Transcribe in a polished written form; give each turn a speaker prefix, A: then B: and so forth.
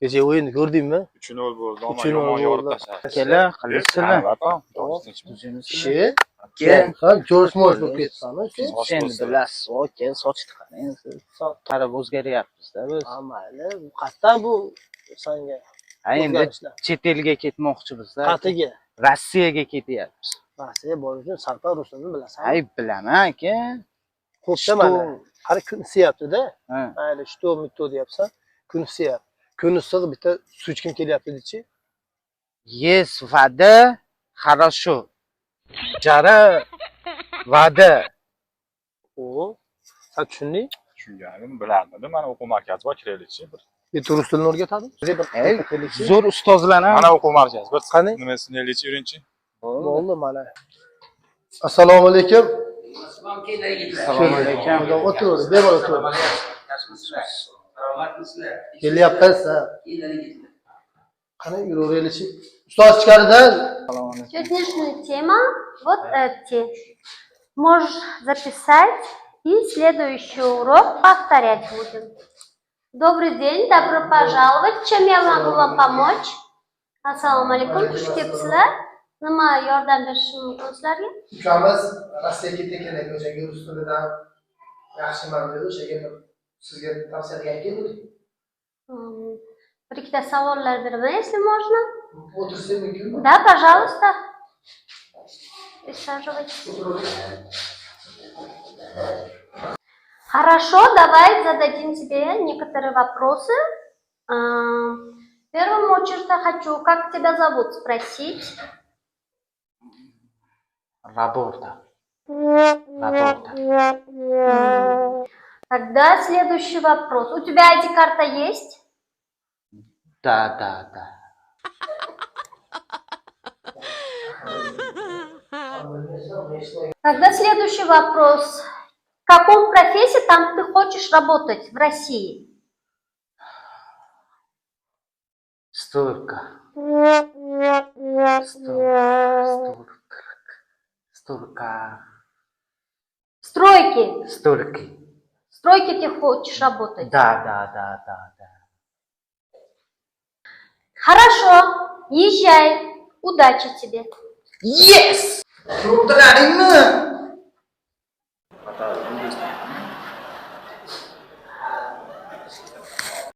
A: Kecha o'yinni ko'rdingmi?
B: 3-0 bo'ldi. Ammo
A: 3-0
B: yomon
A: bo'ldi.
B: yorib tashladi.
C: Kela qilisizlar.
A: Kishi ha jo'shmosh bo'lib ketibsan.
C: Endi bilasiz, aka, sochni qarang siz. Qarab o'zgaryapmiz-da biz.
A: Mayli, bu qayerdan bu sanga?
C: Ha, endi chet elga ketmoqchimiz-da.
A: Qayerga?
C: Rossiyaga ketyapmiz.
A: Rossiya borish uchun Sartar Ruslanni bilasan.
C: Ay, bilaman aka.
A: Xo'pda mana. Qari kun isiyapti-da.
C: Ha.
A: Mayli, что mito deyapsan. Kun isiyapti. Kun issiq bitta suv ichkim kelyapti dedi-chi.
C: Yes, vada, хорошо. Jara, vada.
A: O, sen tushunding?
B: Tushunganim bilardim. Mana o'quv markazi bor, kiraylikchi.
A: Bitta rus tilini o'rgatadi.
C: Zo'r ustozlar ham.
B: Mana o'quv markazi. Bir
A: qani?
B: Nimasini nelikchi o'rinchi?
A: Bo'ldi mana. Assalomu alaykum.
C: Assalomu alaykum.
A: O'tir, bemalol o'tir. Kelyapsiz. Qani yuraveraylikchi. Ustoz ichkaridan.
D: Сегодняшняя тема вот эти. Можешь записать и следующий урок повторять будем. Добрый день, добро пожаловать. Чем я могу вам помочь? Assalomu alaykum, xush kelibsizlar. Nima yordam berishim mumkin sizlarga?
A: Ukamiz Rossiyaga ketgan o'shaga rus tilidan yaxshiman dedi. O'shaga sizga tavsiya qilgan ekan.
D: Bir ikkita savollar beraman, если можно.
A: O'tirsa mumkinmi?
D: Да, пожалуйста. Присаживайтесь. Хорошо, давай зададим тебе некоторые вопросы. В первую очередь я хочу, как тебя зовут, спросить.
C: Roberta.
D: Тогда следующий вопрос. У тебя ID-карта есть?
C: Да.
D: Тогда следующий вопрос. В каком профессии там ты хочешь работать в России?
C: Столько.
D: Стройки.
C: Столько.
D: Стройки ты хочешь работать?
C: Да.
D: Хорошо. Езжай. Удачи тебе.
C: Yes! Turibdilaringmi?